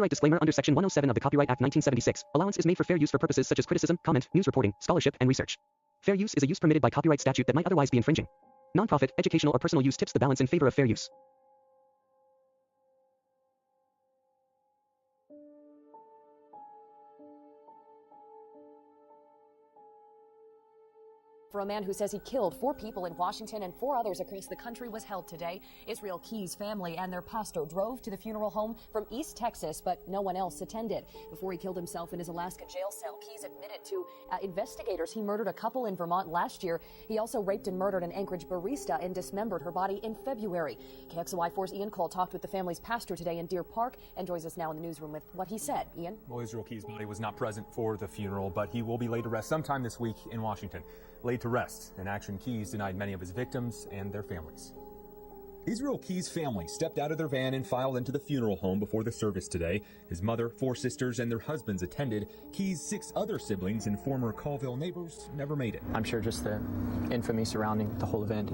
Copyright disclaimer under Section 107 of the Copyright Act 1976. Allowance is made for fair use for purposes such as criticism, comment, news reporting, scholarship, and research. Fair use is a use permitted by copyright statute that might otherwise be infringing. Nonprofit, educational, or personal use tips the balance in favor of fair use. For a man who says he killed 4 people in Washington and 4 others across the country was held today. Israel Keyes' family and their pastor drove to the funeral home from East Texas, but no one else attended. Before he killed himself in his Alaska jail cell, Keyes admitted to investigators he murdered a couple in Vermont last year. He also raped and murdered an Anchorage barista and dismembered her body in February. KXLY4's Ian Cole talked with the family's pastor today in Deer Park and joins us now in the newsroom with what he said. Ian? Well, Israel Keyes' body was not present for the funeral, but he will be laid to rest sometime this week in Washington. Laid to rest. In action, Keyes denied many of his victims and their families. Israel Keyes' family stepped out of their van and filed into the funeral home before the service today. His mother, 4 sisters, and their husbands attended. Keyes' 6 other siblings and former Colville neighbors never made it. I'm sure just the infamy surrounding the whole event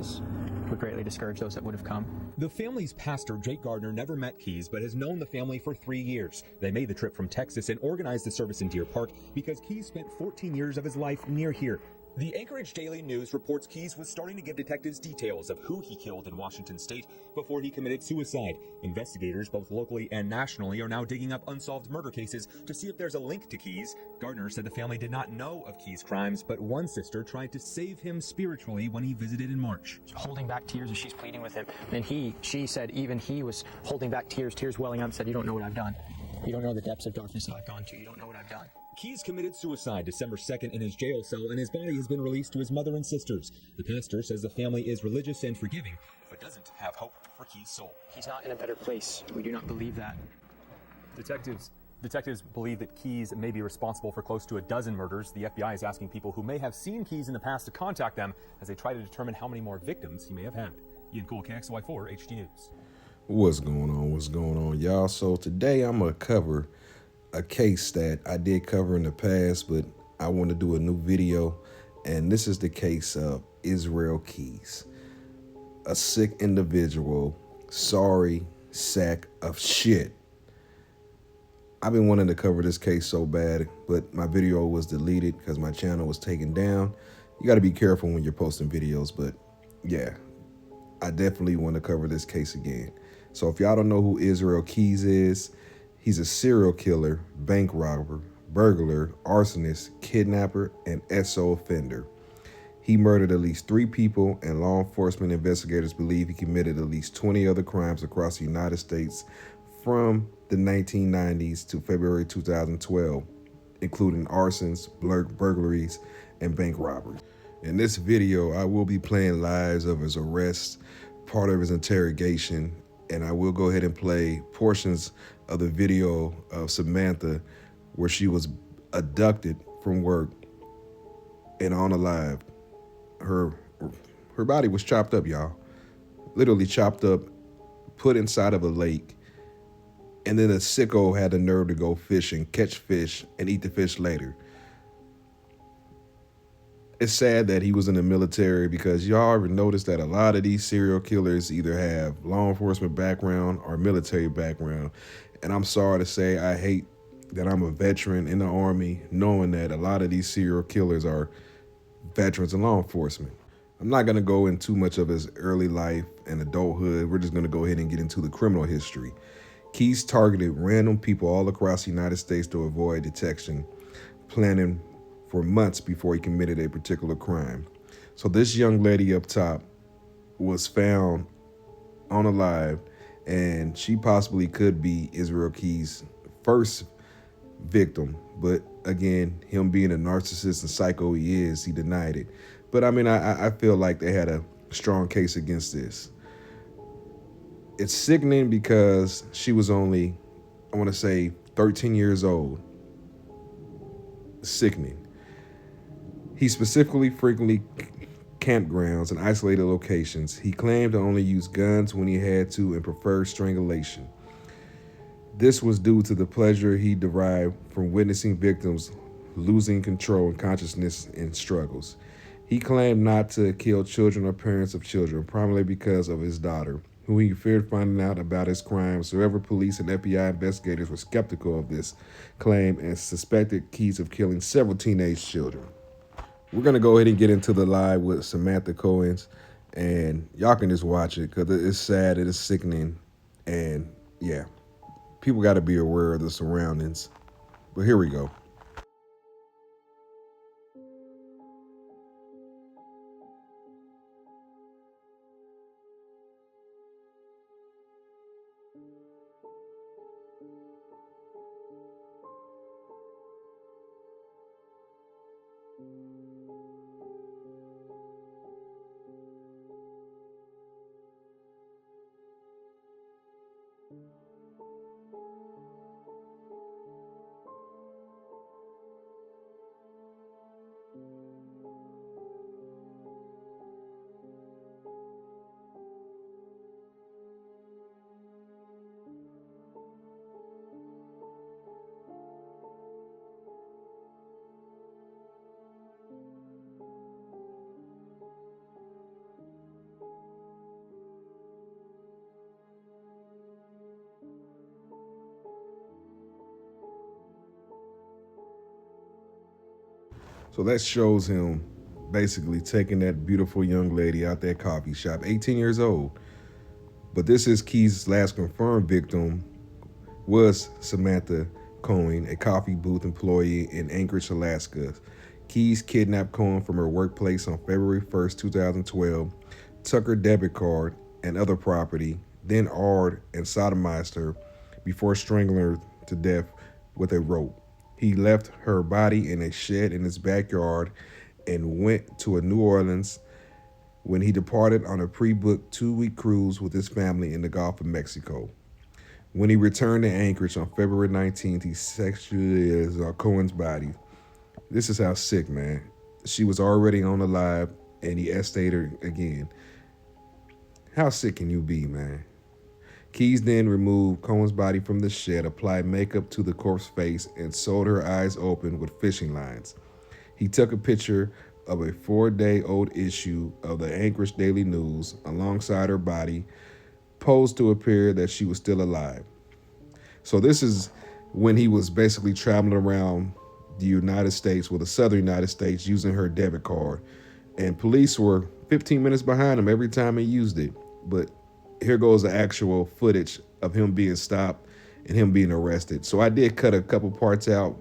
would greatly discourage those that would have come. The family's pastor, Jake Gardner, never met Keyes, but has known the family for 3 years. They made the trip from Texas and organized the service in Deer Park because Keyes spent 14 years of his life near here. The Anchorage Daily News reports Keyes was starting to give detectives details of who he killed in Washington state before he committed suicide. Investigators, both locally and nationally, are now digging up unsolved murder cases to see if there's a link to Keyes. Gardner said the family did not know of Keyes' crimes, but one sister tried to save him spiritually when he visited in March. Holding back tears as she's pleading with him. And she said even he was holding back tears welling up, said, "You don't know what I've done. You don't know the depths of darkness that I've gone to. You don't know what I've done." Keyes committed suicide December 2nd in his jail cell, and his body has been released to his mother and sisters. The pastor says the family is religious and forgiving, but doesn't have hope for Keyes' soul. He's not in a better place. We do not believe that. Detectives believe that Keyes may be responsible for close to a dozen murders. The FBI is asking people who may have seen Keyes in the past to contact them as they try to determine how many more victims he may have had. Ian Cole, KXLY4 HD News. What's going on, y'all? So today I'm gonna cover a case that I did cover in the past, but I want to do a new video, and this is the case of Israel Keyes, a sick individual, sorry sack of shit. I've been wanting to cover this case so bad, but my video was deleted because my channel was taken down. You got to be careful when you're posting videos, but yeah, I definitely want to cover this case again. So if y'all don't know who Israel Keyes is, he's a serial killer, bank robber, burglar, arsonist, kidnapper, and SO offender. He murdered at least 3 people, and law enforcement investigators believe he committed at least 20 other crimes across the United States from the 1990s to February 2012, including arsons, burglaries, and bank robberies. In this video, I will be playing lives of his arrest, part of his interrogation, and I will go ahead and play portions of the video of Samantha where she was abducted from work and unalived. Her body was chopped up, y'all. Literally chopped up, put inside of a lake, and then a sicko had the nerve to go fishing, catch fish, and eat the fish later. It's sad that he was in the military because y'all ever noticed that a lot of these serial killers either have law enforcement background or military background. And I'm sorry to say, I hate that I'm a veteran in the Army, knowing that a lot of these serial killers are veterans in law enforcement. I'm not going to go into much of his early life and adulthood. We're just going to go ahead and get into the criminal history. Keyes targeted random people all across the United States to avoid detection, planning for months before he committed a particular crime. So this young lady up top was found unalived, and she possibly could be Israel Keyes' first victim. But again, him being a narcissist and psycho he denied it. But I mean, I feel like they had a strong case against this. It's sickening because she was only, I want to say, 13 years old. Sickening. He specifically frequently campgrounds and isolated locations. He claimed to only use guns when he had to and preferred strangulation. This was due to the pleasure he derived from witnessing victims losing control and consciousness in struggles. He claimed not to kill children or parents of children, primarily because of his daughter, who he feared finding out about his crimes. However, police and FBI investigators were skeptical of this claim and suspected Keys of killing several teenage children. We're going to go ahead and get into the live with Samantha Cohen's, and y'all can just watch it because it's sad, it is sickening, and yeah, people got to be aware of the surroundings. But here we go. So that shows him basically taking that beautiful young lady out that coffee shop, 18 years old. But this is Keys' last confirmed victim was Samantha Cohen, a coffee booth employee in Anchorage, Alaska. Keys kidnapped Cohen from her workplace on February 1st, 2012, took her debit card and other property, then awed and sodomized her before strangling her to death with a rope. He left her body in a shed in his backyard and went to New Orleans when he departed on a pre-booked 2-week cruise with his family in the Gulf of Mexico. When he returned to Anchorage on February 19th, he sexualized Cohen's body. This is how sick, man. She was already on the live and he estated her again. How sick can you be, man? Keys then removed Cohen's body from the shed, applied makeup to the corpse's face, and sewed her eyes open with fishing lines. He took a picture of a 4-day-old issue of the Anchorage Daily News alongside her body, posed to appear that she was still alive. So this is when he was basically traveling around the United States, well, the southern United States, using her debit card. And police were 15 minutes behind him every time he used it. But here goes the actual footage of him being stopped and him being arrested. So I did cut a couple parts out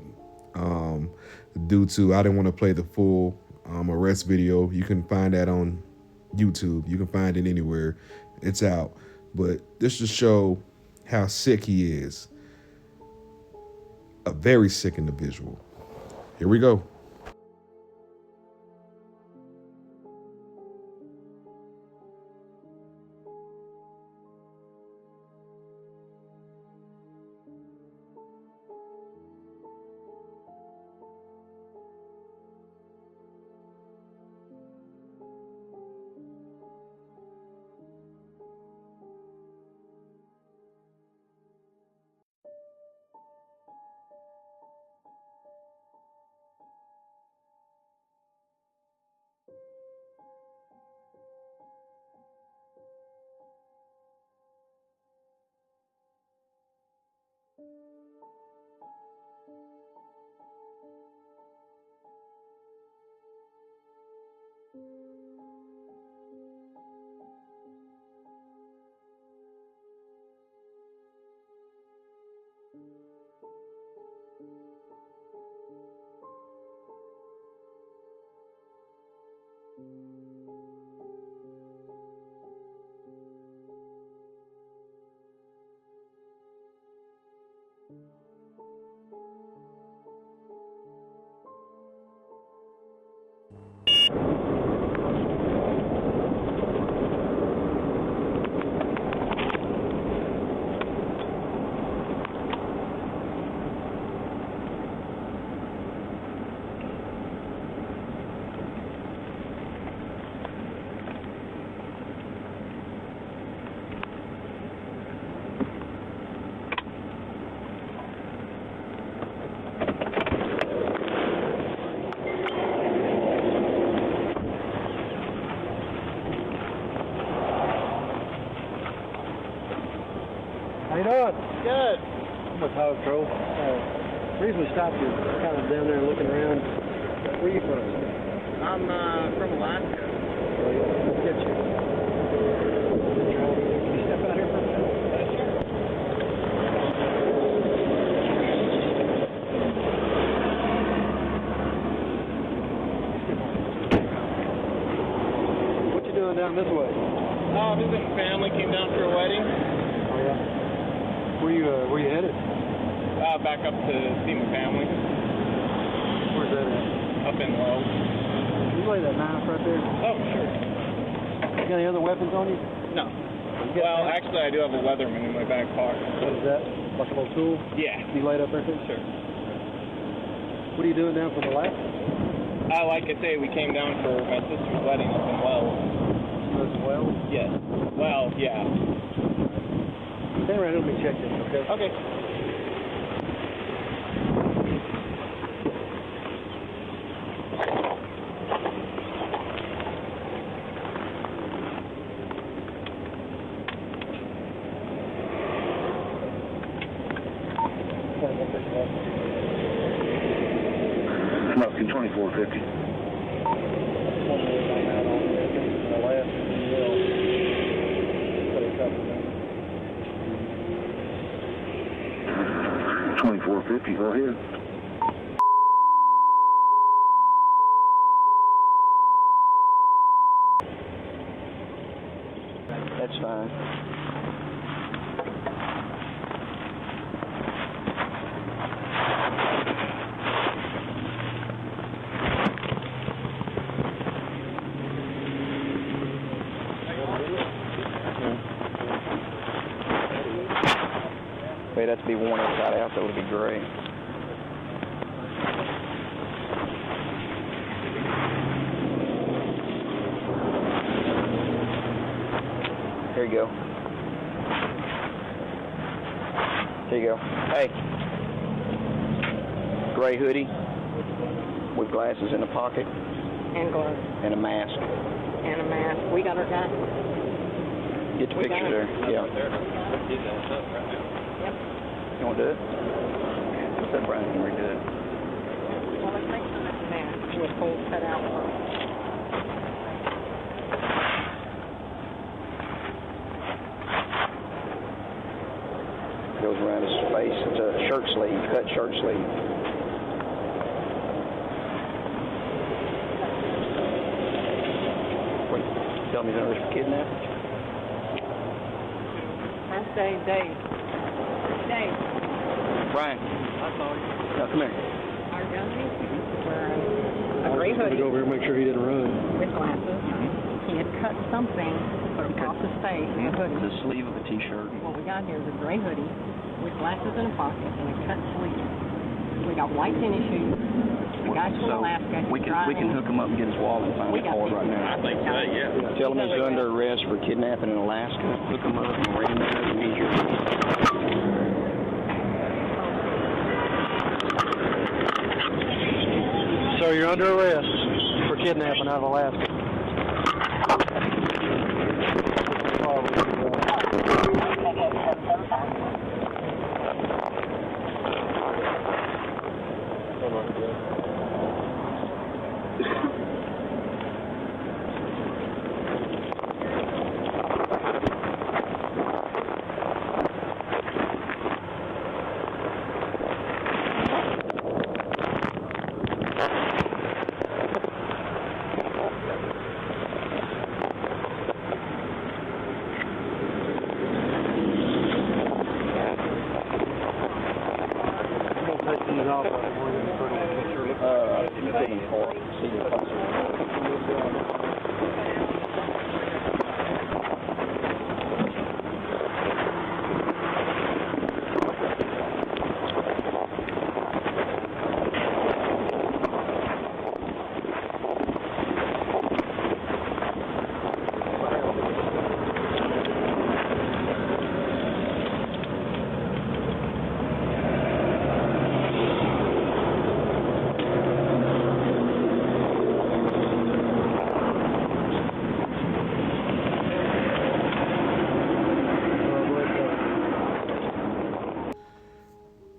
due to I didn't want to play the full arrest video. You can find that on YouTube. You can find it anywhere. It's out. But this to show how sick he is. A very sick individual. Here we go. Good. I'm with Highway Patrol. The reason we stopped you, kind of down there looking around. Where are you from? I'm from Alaska. We'll get you. Can you step out here for a minute? What you doing down this way? Visiting family, came down for a wedding. Oh yeah. Where you headed? Back up to see my family. Where's that at? Up in Low. Can you lay that knife right there? Oh, sure. You got any other weapons on you? No. Well, actually, I do have a Leatherman in my back pocket. What is that? Like a little tool? Yeah. You laid up there too? Sure. What are you doing down from Alaska? Like I say, we came down for my sister's wedding up in Wells. As well? Yes. Well, yeah. Stay around, let me check this, okay? Okay. Smoking 2450. 2450, go ahead. That's fine. Wait, that'd be one inside out, that would be great. Here you go. Here you go. Hey. Gray hoodie with glasses in the pocket. And gloves. And a mask. And a mask. We got our guy. Get the picture there. Yeah. You want to do it? What's that, Brian? Can we do it? Well, let's make sure that mask with holes cut out for it. Goes around his face. It's a shirt sleeve, cut shirt sleeve. Wait, tell me that was for kidnapping? That's Dave. Dave. Brian. I saw you. Now, come here. Our gunny wearing a gray hoodie. Go over here and make sure he didn't run. With glasses. He had cut something across his face in a hoodie. The sleeve of a t-shirt. What we got here is a gray hoodie with glasses in a pocket and a cut sleeve. We got white tennis shoes. The guy's from Alaska. We can hook him up and get his wallet and find his card right now. I think so, yeah. Tell him he's under arrest for kidnapping in Alaska. Hook him up and ram him and he's your... So you're under arrest for kidnapping out of Alaska.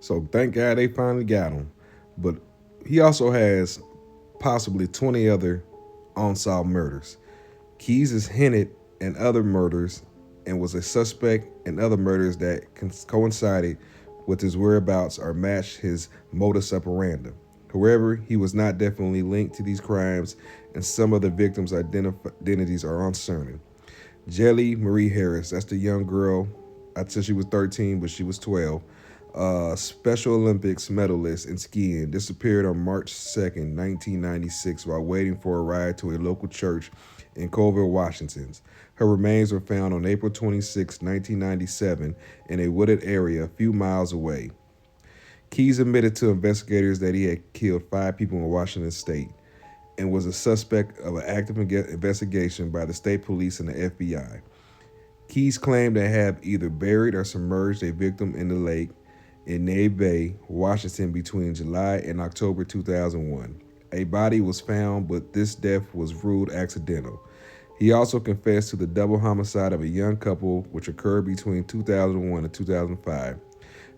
So thank God they finally got him. But he also has possibly 20 other unsolved murders. Keys is hinted in other murders and was a suspect in other murders that coincided with his whereabouts or matched his modus operandi. However, he was not definitely linked to these crimes, and some of the victims' identities are uncertain. Jelly Marie Harris, that's the young girl. I said she was 13, but she was 12. Special Olympics medalist in skiing, disappeared on March 2nd, 1996, while waiting for a ride to a local church in Colville, Washington. Her remains were found on April 26, 1997, in a wooded area a few miles away. Keys admitted to investigators that he had killed 5 people in Washington state and was a suspect of an active investigation by the state police and the FBI. Keys claimed to have either buried or submerged a victim in the lake in Nave Bay, Washington, between July and October 2001. A body was found, but this death was ruled accidental. He also confessed to the double homicide of a young couple, which occurred between 2001 and 2005.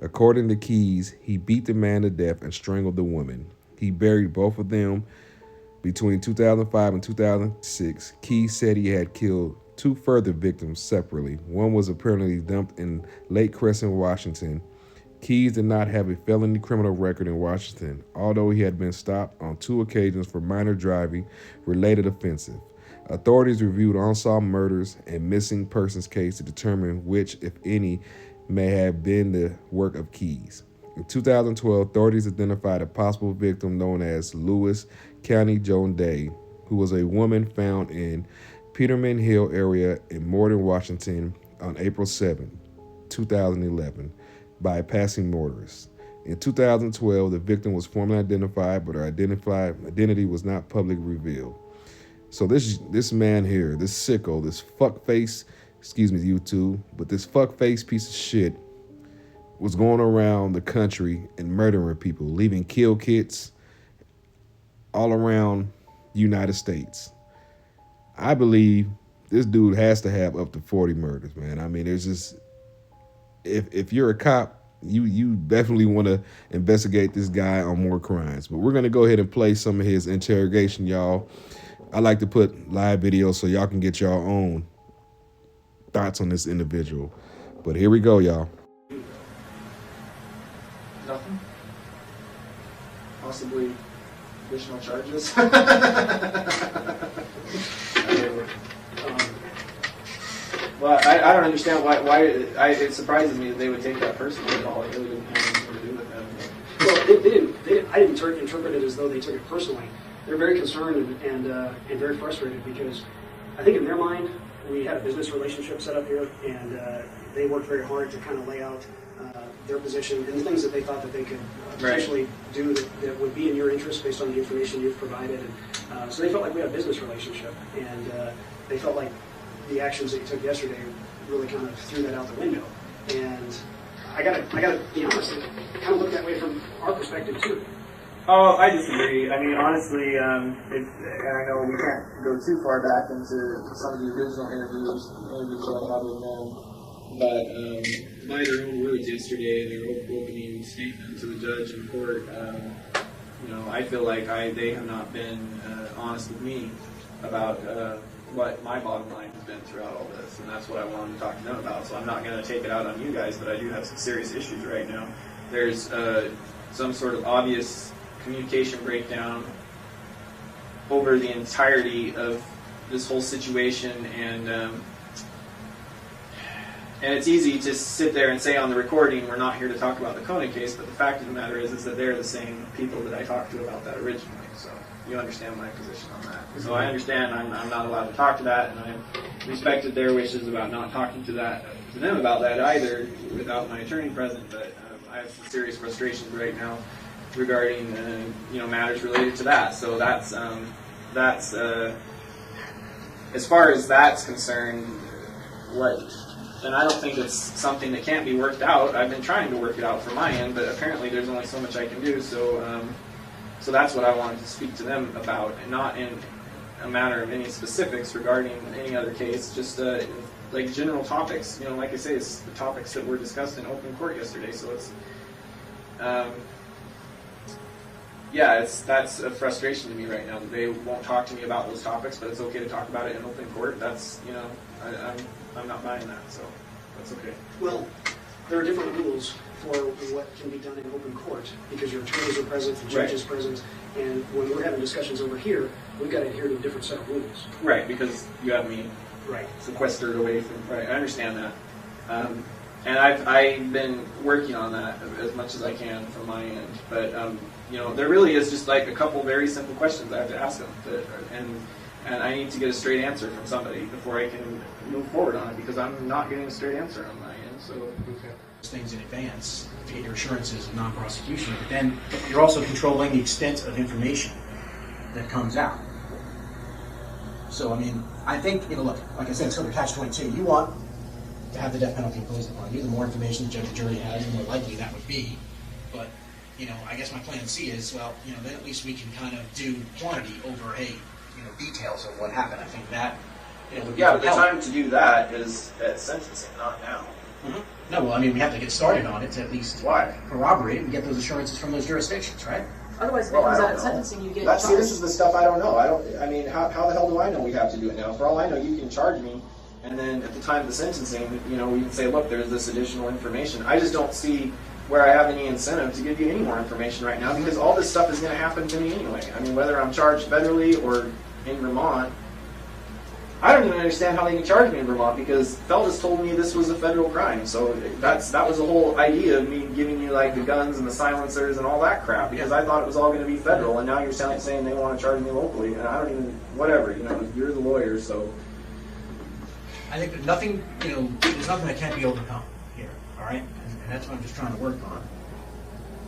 According to Keys, he beat the man to death and strangled the woman. He buried both of them between 2005 and 2006. Keys said he had killed 2 further victims separately. One was apparently dumped in Lake Crescent, Washington. Keys did not have a felony criminal record in Washington, although he had been stopped on 2 occasions for minor driving-related offenses. Authorities reviewed unsolved murders and missing persons case to determine which, if any, may have been the work of Keys. In 2012, authorities identified a possible victim known as Lewis County Joan Day, who was a woman found in Peterman Hill area in Morden, Washington on April 7, 2011, by a passing motorist. In 2012, the victim was formally identified, but her identity was not publicly revealed. So this man here, this sicko, this fuckface, excuse me, YouTube, but this fuckface piece of shit was going around the country and murdering people, leaving kill kits all around the United States. I believe this dude has to have up to 40 murders, man. I mean, there's just, if you're a cop, you definitely want to investigate this guy on more crimes. But we're going to go ahead and play some of his interrogation, y'all. I like to put live videos so y'all can get your own thoughts on this individual. But here we go, y'all. Nothing? Possibly additional charges? Well, I don't understand why it surprises me that they would take that personally at all. It really didn't have anything to do with them. Well, they didn't. I didn't interpret it as though they took it personally. They're very concerned and very frustrated because I think in their mind we had a business relationship set up here, and they worked very hard to kind of lay out their position and the things that they thought that they could potentially do that would be in your interest based on the information you've provided. And so they felt like we had a business relationship, and they felt like the actions that you took yesterday really kind of threw that out the window. And I gotta be honest, it kind of looked that way from our perspective too. Oh, I disagree. I mean, honestly, and I know we can't go too far back into some of the original interviews that I had with them, but by their own words yesterday, their opening statement to the judge in court, I feel like they have not been honest with me about what my bottom line has been throughout all this, and that's what I wanted to talk to them about. So I'm not going to take it out on you guys, but I do have some serious issues right now. There's some sort of obvious communication breakdown over the entirety of this whole situation, and it's easy to sit there and say on the recording, we're not here to talk about the Koenig case, but the fact of the matter is that they're the same people that I talked to about that originally. So you understand my position on that. So I understand I'm not allowed to talk to that, and I respected their wishes about not talking to them about that either without my attorney present, but I have some serious frustrations right now regarding matters related to that. So that's as far as that's concerned, and I don't think it's something that can't be worked out. I've been trying to work it out from my end, but apparently there's only so much I can do. So that's what I wanted to speak to them about, and not in a matter of any specifics regarding any other case, just like general topics. Like I say, it's the topics that were discussed in open court yesterday. So yeah, that's a frustration to me right now that they won't talk to me about those topics, but it's okay to talk about it in open court. That's, you know, I'm not buying that, so that's okay. Well, there are different rules for what can be done in open court because your attorneys are present, the judge is present, and when we're having discussions over here, we've got to adhere to a different set of rules. Right, because you have me sequestered away from. Right, I understand that, and I've been working on that as much as I can from my end. But you know, there really is just like a couple very simple questions I have to ask them, and I need to get a straight answer from somebody before I can move forward on it because I'm not getting a straight answer on my end. So. Things in advance to get your assurances of non-prosecution, but then you're also controlling the extent of information that comes out. So, I mean, I think, you know, look, like I said, it's sort of catch-22. You want to have the death penalty imposed upon you. The more information the judge or jury has, the more likely that would be. But, you know, I guess my plan C is, well, you know, then at least we can kind of do quantity over, hey, you know, details of what happened. I think that, you know, would be but the time to do that is at sentencing, not now. Mm-hmm. No, well, I mean, we have to get started on it to at least corroborate and get those assurances from those jurisdictions, right? Otherwise, if it comes out at sentencing, you get charged. See, this is the stuff I don't know. I mean, how the hell do I know we have to do it now? For all I know, you can charge me, and then at the time of the sentencing, you know, we can say, look, there's this additional information. I just don't see where I have any incentive to give you any more information right now because all this stuff is going to happen to me anyway. I mean, whether I'm charged federally or in Vermont, I don't even understand how they can charge me in Vermont because Feltus told me this was a federal crime. So that was the whole idea of me giving you like the guns and the silencers and all that crap because I thought it was all going to be federal, and now you're saying they want to charge me locally, and I don't even, whatever, you know, you're the lawyer, so. I think that nothing, you know, there's nothing that can't be overcome here, all right? And that's what I'm just trying to work on.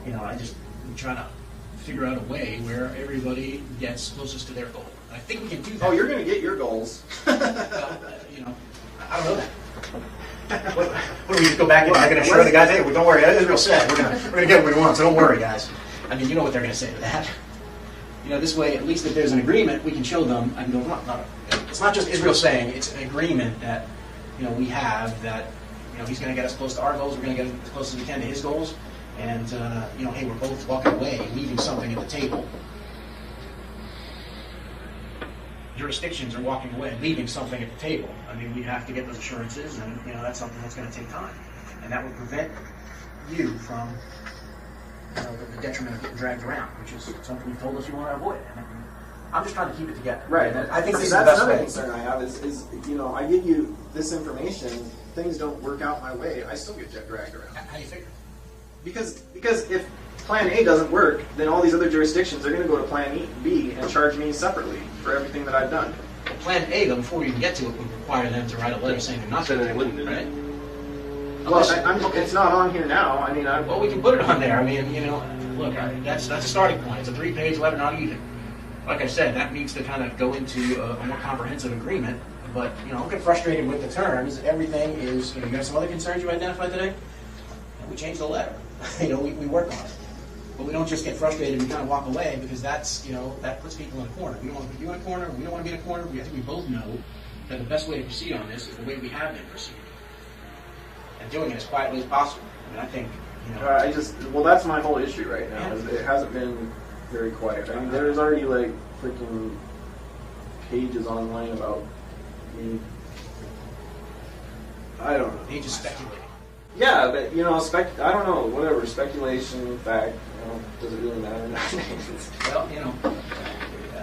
You know, I'm trying to figure out a way where everybody gets closest to their goal. I think we can do that. Oh, you're going to get your goals. Well, you know, I don't know that. What do we just go back and I'm going to assure the guys, hey, well, don't worry, Israel said we're going to get what we want, so don't worry, guys. I mean, you know what they're going to say to that. You know, this way, at least if there's an agreement, we can show them. I mean, it's not just Israel saying; it's an agreement that, you know, we have that, you know, he's going to get us close to our goals. We're going to get as close as we can to his goals, and you know, hey, we're both walking away, leaving something at the table. Jurisdictions are walking away, leaving something at the table. I mean, we have to get those assurances, and you know, that's something that's going to take time, and that will prevent you from, you know, the detriment of getting dragged around, which is something you told us you want to avoid. And I'm just trying to keep it together. Right. I think this is that's the best another way. concern I have is, you know, I give you this information, things don't work out my way, I still get dragged around. How do you figure? Because if Plan A doesn't work, then all these other jurisdictions are going to go to Plan B and charge me separately for everything that I've done. Well, Plan A, though, before we even get to it, would require them to write a letter saying they're not going to do it, right? Well, it's not on here now. I mean, well, we can put it on there. I mean, you know, look, that's a starting point. It's a 3-page letter, not even. Like I said, that needs to kind of go into a more comprehensive agreement. But, you know, don't get frustrated with the terms. Everything is, you know, you have some other concerns you identified today? And we changed the letter. You know, we work on it. But we don't just get frustrated and kind of walk away because that's, you know, that puts people in a corner. We don't want to put you in a corner. We don't want to be in a corner. I think we both know that the best way to proceed on this is the way we have been proceeding. And doing it as quietly as possible. I mean, I think, you know. Well, that's my whole issue right now. Is it hasn't been very quiet. I mean, there's already like freaking pages online about me. I don't know. Pages speculating. Yeah, but you know, I don't know, whatever, speculation, fact, you know, does it really matter? Well, you know,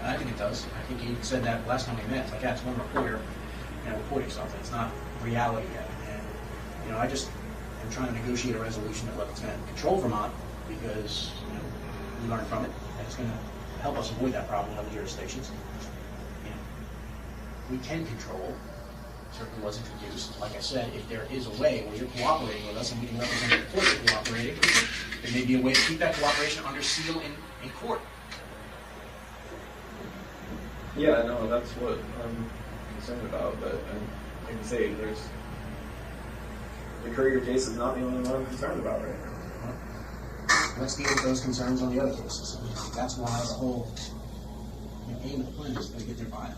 I think it does. I think you said that last time we met. It's like, yeah, it's one reporter, you know, reporting something. It's not reality yet. And, you know, I just am trying to negotiate a resolution that's going to control Vermont because, you know, we learn from it, and it's going to help us avoid that problem in other jurisdictions. You know, we can control certainly wasn't introduced. Like I said, if there is a way where you're cooperating with us and we can represent the court you're cooperating, there may be a way to keep that cooperation under seal in court. Yeah, no, that's what I'm concerned about, but like I say, the Currier case is not the only one I'm concerned about right now. Let's deal with those concerns on the other cases. I mean, that's why the whole aim of the plan is to get their buy-in.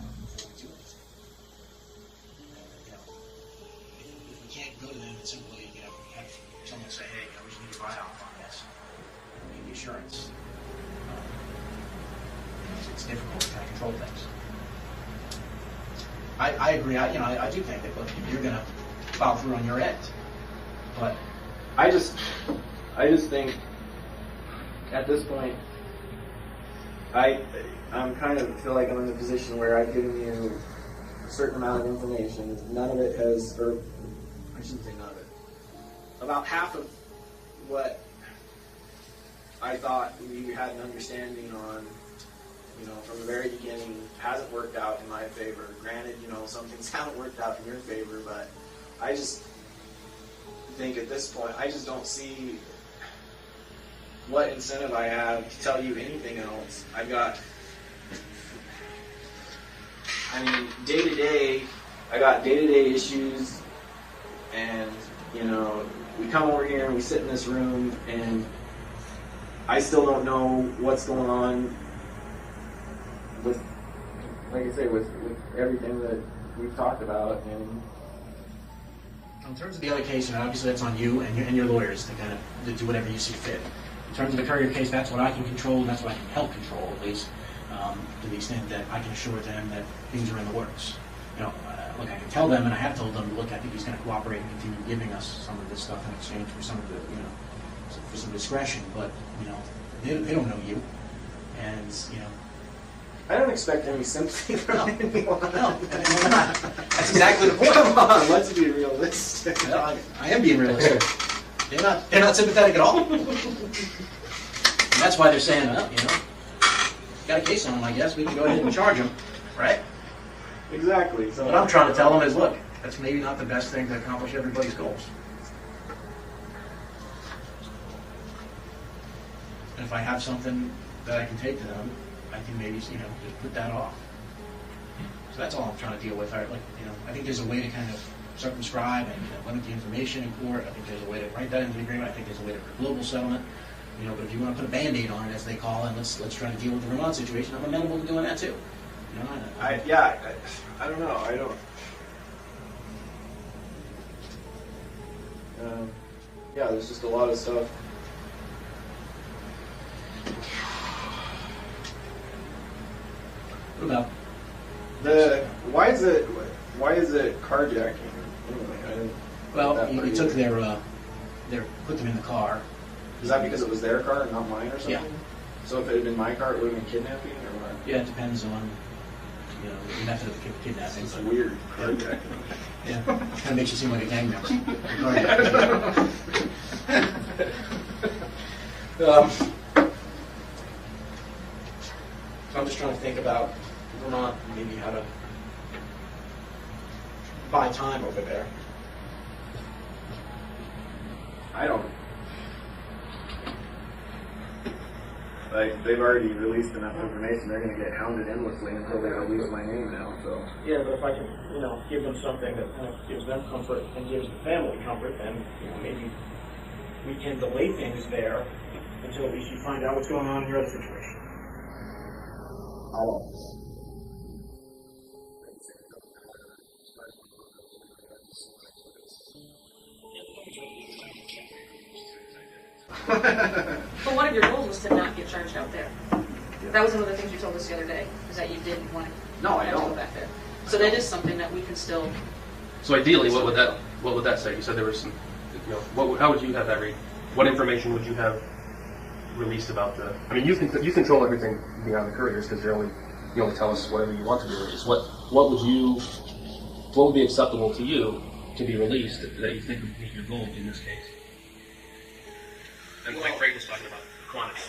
If we can't go to them and simply, have someone say, hey, we just need a buy-off on this, insurance. It's difficult to kind of control things. I agree. I do think that, look, you're going to follow through on your end, but I just think at this point, I'm kind of feel like I'm in the position where I've given you a certain amount of information. None of it has, or I shouldn't say none of it. About half of what I thought we had an understanding on, from the very beginning, hasn't worked out in my favor. Granted, some things haven't worked out in your favor, but I just think at this point, I just don't see what incentive I have to tell you anything else. Day to day, I got day-to-day issues, and, we come over here and we sit in this room, and I still don't know what's going on with, like I say, with everything that we've talked about. And in terms of the other case, obviously that's on you and your lawyers to kind of do whatever you see fit. In terms of the Courier case, that's what I can control, and that's what I can help control, at least, to the extent that I can assure them that things are in the works. Look, I can tell them, and I have told them, look, I think he's going to cooperate and continue giving us some of this stuff in exchange for some of the, for some discretion, but, they don't know you, and, I don't expect any sympathy from anyone. No, that's exactly the point. Come on, let's be realistic. I am being realistic. They're not sympathetic at all. And that's why they're saying, got a case on them, I guess. We can go ahead and charge them, right? Exactly. So what I'm trying to tell them is, look, that's maybe not the best thing to accomplish everybody's goals. And if I have something that I can take to them, I can maybe, just put that off. So that's all I'm trying to deal with. I think there's a way to kind of circumscribe and limit the information in court. I think there's a way to write that into the agreement. I think there's a way to global settlement. But if you want to put a Band-Aid on it, as they call it, let's try to deal with the Vermont situation, I'm amenable to doing that too. I don't know. I don't. There's just a lot of stuff. What about why is it carjacking anyway? Well, he took put them in the car. Is that because it was their car and not mine or something? Yeah. So if it had been my car, it would have been kidnapping or what? Yeah, it depends on the method of the kidnapping. It's weird. Carjacking. Yeah, kind of makes you seem like a gang member. So I'm just trying to think about Vermont, maybe how to buy time over there. I don't. They've already released enough information. They're going to get hounded endlessly until they release my name now. So. Yeah, but if I can, give them something that kind of gives them comfort and gives the family comfort, then maybe we can delay things there until at least you find out what's going on in your other situation. I don't. But one of your goals was to not get charged out there. That was one of the things you told us the other day, is that you didn't want to go back there. So that is something that we can still. So ideally, what would that say? You said there was some, how would you have that read? What information would you have released about the? I mean, you control everything beyond the couriers because you only tell us whatever you want to be released. What would be acceptable to you to be released that you think would meet your goal in this case? And like Craig was talking about, quantity.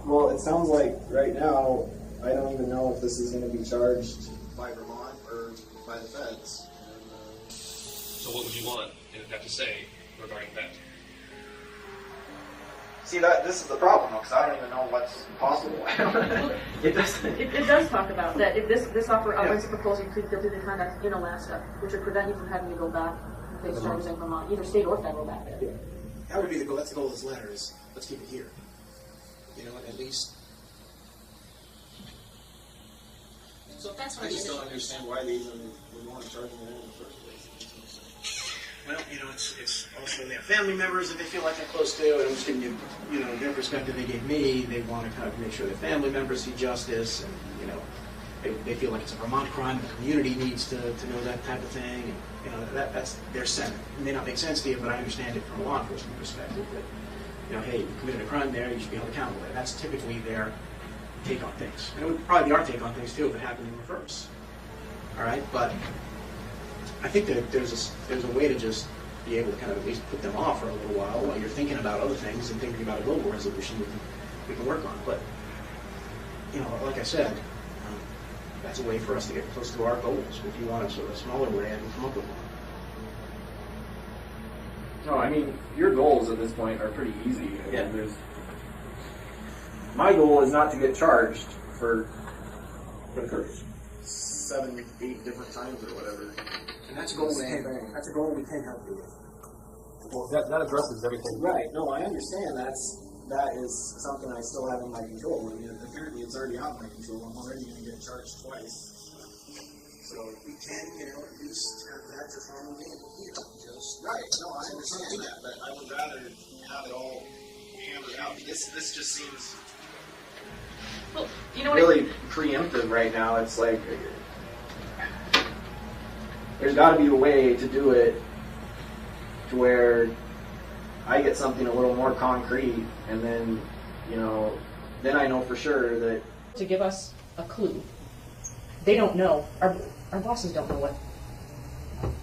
Well, it sounds like right now, I don't even know if this is going to be charged by Vermont or by the feds. So what would you want to have to say regarding that? See, this is the problem, because I don't even know what's possible. It does talk about that if this offer outlines a proposal, you plead guilty to conduct in Alaska, which would prevent you from having to go back and face charges in Vermont, either state or federal back there. That would be the goal. That's the goal of this letter. Is let's keep it here. At least. So that's I just don't understand why they even would want to charge me in the first place. you know, it's also their family members that they feel like they're close to, and I'm just giving you, you know, their perspective they gave me. They want to kind of make sure their family members see justice, and, you know, they feel like it's a Vermont crime. The community needs to know that type of thing, and, you know, that's their sentiment. It may not make sense to you, but I understand it from a law enforcement perspective that, you know, hey, you committed a crime there, you should be held accountable there. That's typically their take on things. And it would probably be our take on things too if it happened in reverse. All right, but I think that there's a way to just be able to kind of at least put them off for a little while you're thinking about other things and thinking about a global resolution we can work on. But, you know, like I said, that's a way for us to get close to our goals. If you want a sort of smaller way, I can come up with one. No, I mean, your goals at this point are pretty easy. I Yeah. mean, my goal is not to get charged for what occurs 7, 8 different times or whatever. And that's a goal that's a goal we can help you with. Well, that addresses everything. Right. No, I understand. That is something I still have in my control. I mean, apparently it's already out of my control. I'm already going to get charged twice. So we can, you know, use that to form a game. You know, just right. No, I understand that, but I would rather have it all hammered out. This just seems Well, you know what? Really preemptive right now. It's like there's got to be a way to do it to where I get something a little more concrete, and then, you know, then I know for sure that To give us a clue. They don't know. Our bosses don't know what. I'm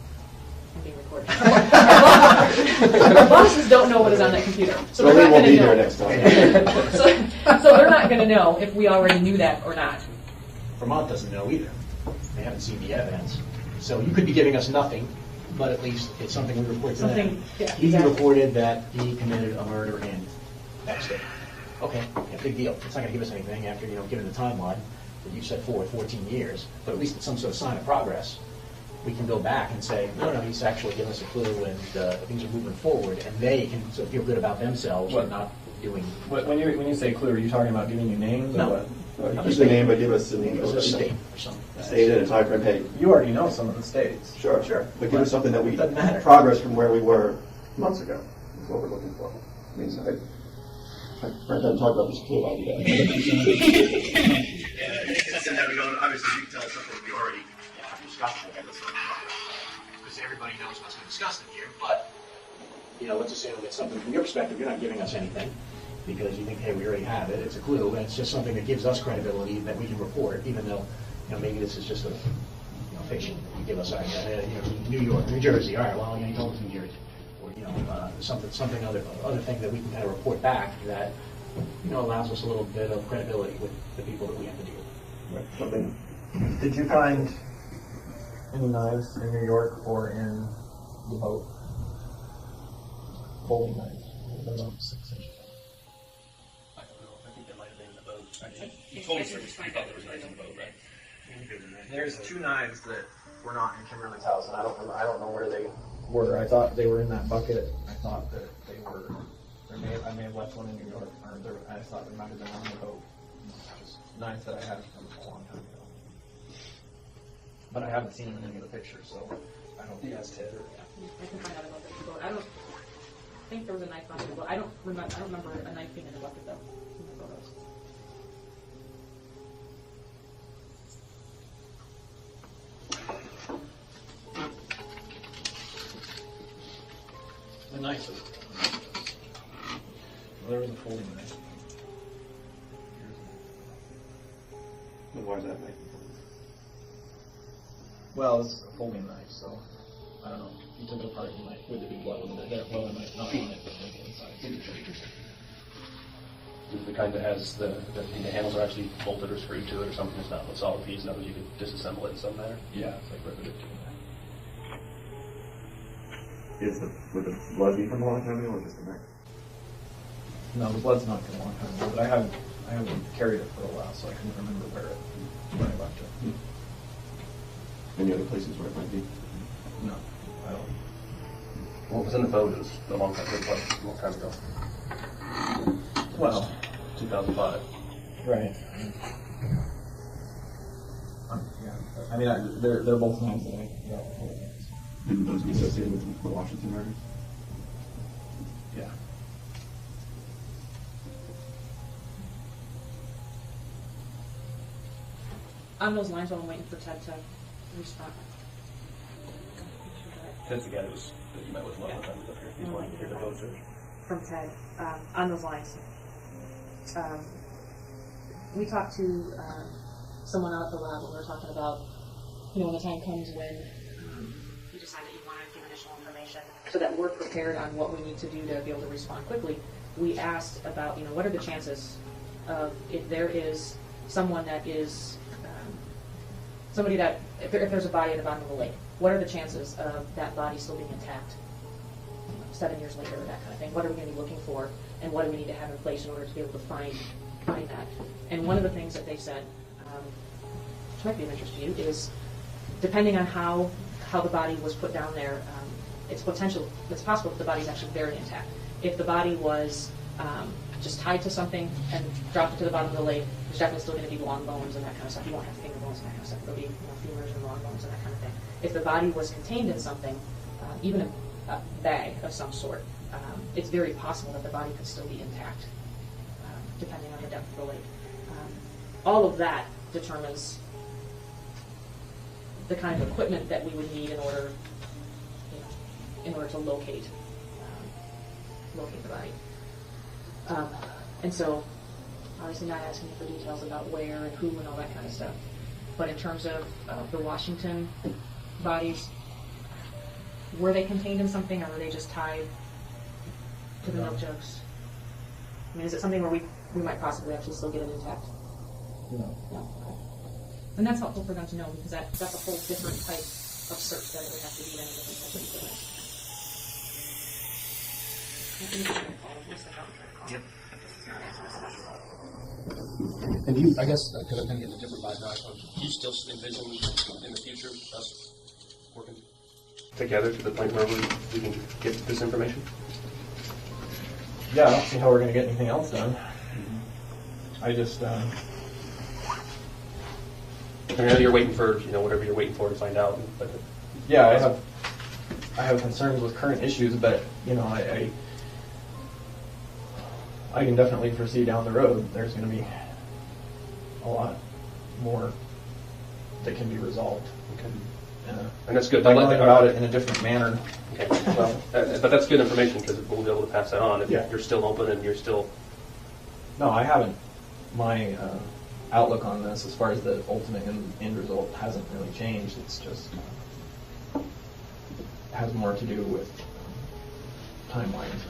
being recorded. Our bosses don't know what is on that computer. So they're not going to know. Next time. so they're not going to know if we already knew that or not. Vermont doesn't know either. They haven't seen the evidence. So you could be giving us nothing, but at least it's something we report to them. Yeah, He exactly. reported that he committed a murder in X state. Okay, yeah, big deal. It's not going to give us anything after, you know, given the timeline that you set forward, 14 years, but at least it's some sort of sign of progress. We can go back and say, no, he's actually given us a clue, and things are moving forward, and they can sort of feel good about themselves and not doing. when you say clue, are you talking about giving you names? No. Or what? Just the name, but give us the name. It was a state or something. State and a time frame. Hey, You already know some of the states. sure. But give us something that we Doesn't matter. progress from where we were months ago. Is what we're looking for. I mean, Brent doesn't talk about this clue. I'll do that. Obviously, you can tell something we already discussed together, because everybody knows what's been discussed in here. But, you know, let's assume it's something from your perspective. You're not giving us anything because you think, hey, we already have it. It's a clue, and it's just something that gives us credibility that we can report, even though, you know, maybe this is just a, you know, fiction. You give us, you know, New York, New Jersey. All right, well, you know, you told us New Jersey, or you know, something other thing that we can kind of report back that, you know, allows us a little bit of credibility with the people that we have to deal with. Something. Did you find any knives in New York or in the boat? Folding knives. They're about 6 inches. I don't know. I think that might have been in the boat. You told us you thought there was knives in the boat, right? There's 2 knives that were not in Kimberly's house, and I don't know where they were. I thought they were in that bucket. I thought that they were. I may have left one in New York, or I thought they might have been on the boat. Just knives that I had from a long time ago. But I haven't seen them in any of the pictures, so I don't think that's Ted. I can find out about the boat. I don't think there was a knife on the boat. I don't remember a knife being in the bucket though. In the photos. The knife is. There was a folding knife. Why is that make? Well, it's a folding knife, so I don't know. You took it apart, you might would there be blood on it? Well, it might not on it, but maybe inside. Is it the kind that has the handles are actually bolted or screwed to it, or something that's not a solid piece, and that you could disassemble it in some manner? Yeah, it's like riveted to it. Would the blood be from a long time ago, or just the neck? No, the blood's not from a long time ago, but I haven't carried it for a while, so I couldn't remember where I left it. Any other places where it might be? No, I don't. What was in the photos a long time ago? Well, 2005. right. Yeah, I mean, they're both knives that I got. Didn't those be associated with the Washington murder? Yeah. On those lines, while I'm waiting for Ted to respond. Ted's the guy that you met with a lot of times up here. He's wanting to hear the vote, Judge. From Ted, on those lines. We talked to someone out at the lab when we were talking about, when the time comes when you decide that you want to give additional information so that we're prepared on what we need to do to be able to respond quickly. We asked about, what are the chances of if there is someone that is, somebody that, if there's a body at the bottom of the lake, what are the chances of that body still being intact 7 years later, or that kind of thing? What are we going to be looking for, and what do we need to have in place in order to be able to find that? And one of the things that they said, which might be of interest to you, is depending on how the body was put down there, it's possible that the body is actually very intact. If the body was just tied to something and dropped it to the bottom of the lake, there's definitely still going to be long bones and that kind of stuff. You won't have finger bones and that kind of stuff. There'll be femurs and long bones and that kind of thing. If the body was contained in something, even a bag of some sort, it's very possible that the body could still be intact, depending on the depth of the lake. All of that determines the kind of equipment that we would need in order to locate the body. And so, obviously not asking you for details about where and who and all that kind of stuff. But in terms of the Washington bodies, were they contained in something, or were they just tied to the milk jugs? I mean, is it something where we might possibly actually still get it intact? No. No. Okay. And that's helpful for them to know, because that's a whole different type of search that it would have to be done in a different type of equipment. Yep. And you, I guess, because I'm going to get a different vibe now, do you still envision in the future us working together to the point where we can get this information? Yeah, I don't see how we're going to get anything else done. I just, I know you're waiting for, whatever you're waiting for to find out. But yeah, I have concerns with current issues, but I can definitely foresee down the road there's going to be a lot more that can be resolved. Okay. And that's good. By going about it in a different manner. Okay. Well, but that's good information, because we'll be able to pass that on if you're still open and you're still. No, I haven't. My outlook on this, as far as the ultimate end result, hasn't really changed. It's just has more to do with timelines,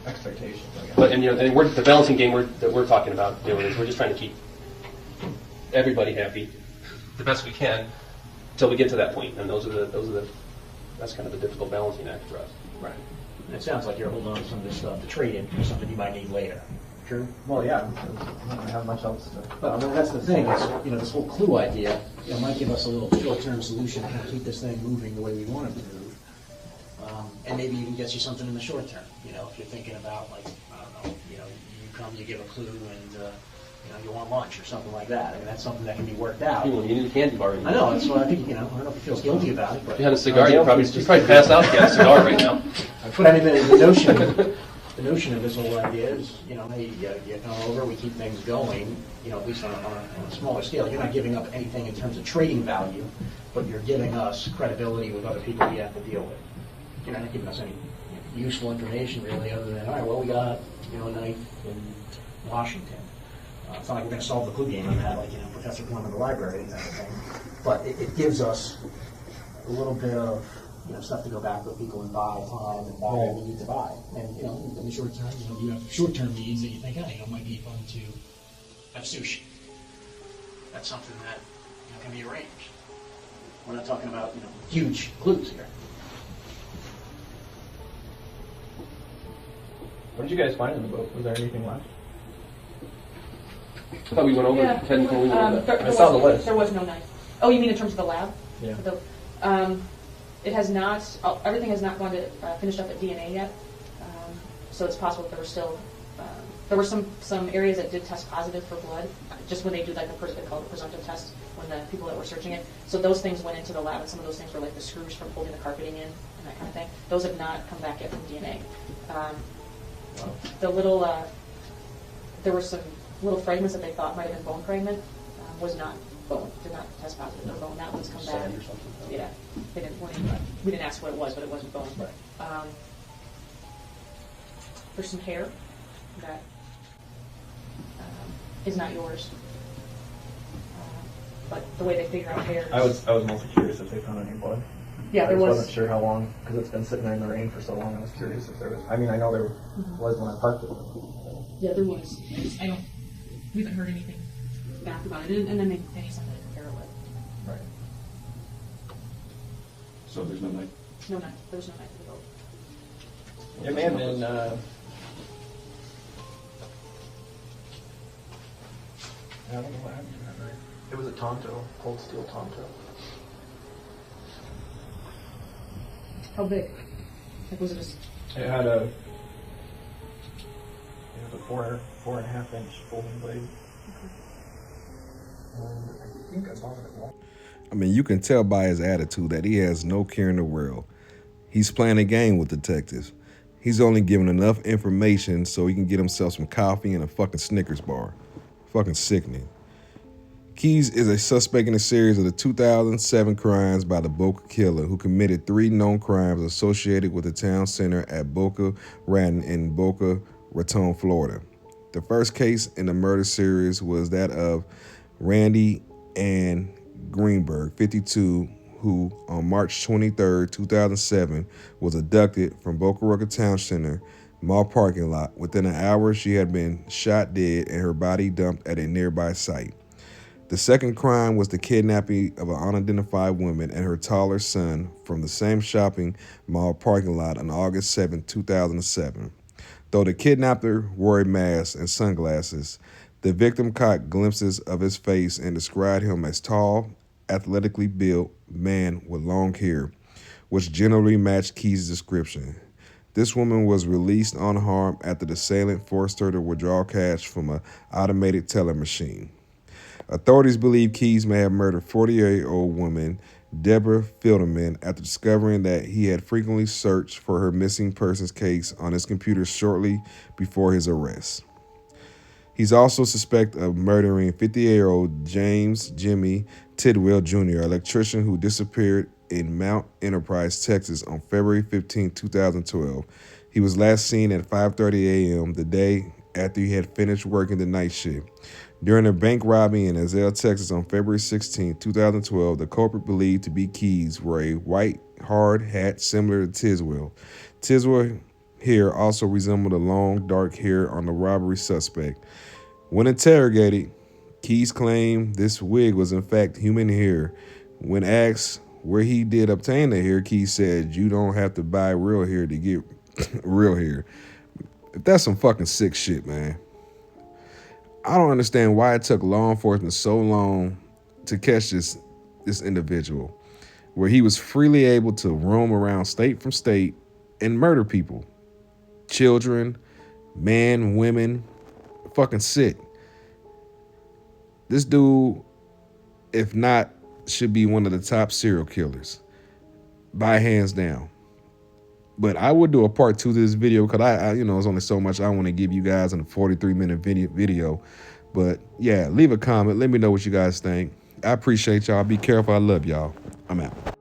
expectations, I guess. But and the balancing game that we're talking about doing is we're just trying to keep everybody happy the best we can until we get to that point, and that's kind of the difficult balancing act for us. Right. And it sounds like you're holding on to some of this stuff to trade in for something you might need later. True? Well, yeah. I'm not going to have much else to. Well, I mean, that's the thing is, this whole clue idea, might give us a little short-term solution to keep this thing moving the way we want it to move. And maybe even get you something in the short term. If you're thinking about, like, I don't know, you come, you give a clue, and you want lunch or something like that. I mean, that's something that can be worked out. You need a candy bar. I know. That's what I think. I don't know if he feels guilty about it, but if you had a cigar, you'd probably pass out if you had a cigar right now. But I mean, the notion of this whole idea is, hey, you come over, we keep things going, at least on a smaller scale. You're not giving up anything in terms of trading value, but you're giving us credibility with other people we have to deal with. You're not giving us any useful information, really, other than, all right, well, we got, a night in Washington. It's not like we're going to solve the clue game on that, like, Professor Plum in the library and everything. But it gives us a little bit of, stuff to go back with people and buy time and buy what we need to buy. And, in the short term, you have short-term needs that you think, it might be fun to have sushi. That's something that can be arranged. We're not talking about, huge clues here. What did you guys find in the boat? Was there anything left? I thought we went over 10 clues. I saw the list. There was no knife. Oh, you mean in terms of the lab? Yeah. It has not, everything has not gone to finished up at DNA yet. So it's possible that there were still There were some areas that did test positive for blood, just when they do like they call it a presumptive test, when the people that were searching it. So those things went into the lab, and some of those things were like the screws from holding the carpeting in and that kind of thing. Those have not come back yet from DNA. The little, there were some little fragments that they thought might have been bone fragment, was not bone, did not test positive for bone. That one's come back. Sand or something. Yeah, they didn't. We didn't ask what it was, but it wasn't bone. Right. There's some hair that is not yours. But the way they figure out hair. I was mostly curious if they found any blood. Yeah, there was. I wasn't sure how long, because it's been sitting there in the rain for so long. I was curious if there was. I mean, I know there was when I parked it. Yeah, there was. We haven't heard anything back about it, and then they need something to compare it with. Right. So there's no knife? No knife. There was no knife to the boat. It may have been. I don't know what happened to that, right? It was a Tonto, cold steel Tonto. How big? Like, was it just? It had a 4.5 inch folding blade. And I think I bought it at Walmart. I mean, you can tell by his attitude that he has no care in the world. He's playing a game with detectives. He's only giving enough information so he can get himself some coffee and a fucking Snickers bar. Fucking sickening. Keys is a suspect in a series of the 2007 crimes by the Boca Killer, who committed 3 known crimes associated with the town center at Boca Raton in Boca Raton, Florida. The first case in the murder series was that of Randy Ann Greenberg, 52, who on March 23, 2007, was abducted from Boca Raton Town Center mall parking lot. Within an hour, she had been shot dead and her body dumped at a nearby site. The second crime was the kidnapping of an unidentified woman and her toddler son from the same shopping mall parking lot on August 7, 2007. Though the kidnapper wore a mask and sunglasses, the victim caught glimpses of his face and described him as tall, athletically built man with long hair, which generally matched Keys' description. This woman was released unharmed after the assailant forced her to withdraw cash from an automated teller machine. Authorities believe Keys may have murdered 48-year-old woman Deborah Fielderman after discovering that he had frequently searched for her missing persons case on his computer shortly before his arrest. He's also suspected of murdering 58-year-old James Jimmy Tidwell Jr., electrician who disappeared in Mount Enterprise, Texas on February 15, 2012. He was last seen at 5:30 a.m. the day after he had finished working the night shift. During a bank robbery in Azale, Texas on February 16, 2012, the culprit believed to be Keys wore a white hard hat similar to Tiswell. Tiswell hair also resembled the long dark hair on the robbery suspect. When interrogated, Keys claimed this wig was in fact human hair. When asked where he did obtain the hair, Keys said, "You don't have to buy real hair to get real hair." That's some fucking sick shit, man. I don't understand why it took law enforcement so long to catch this individual, where he was freely able to roam around state from state and murder people. Children, men, women, fucking sick. This dude, if not, should be one of the top serial killers, by hands down. But I would do a part 2 to this video because I it's only so much I want to give you guys in a 43-minute video. But yeah, leave a comment. Let me know what you guys think. I appreciate y'all. Be careful. I love y'all. I'm out.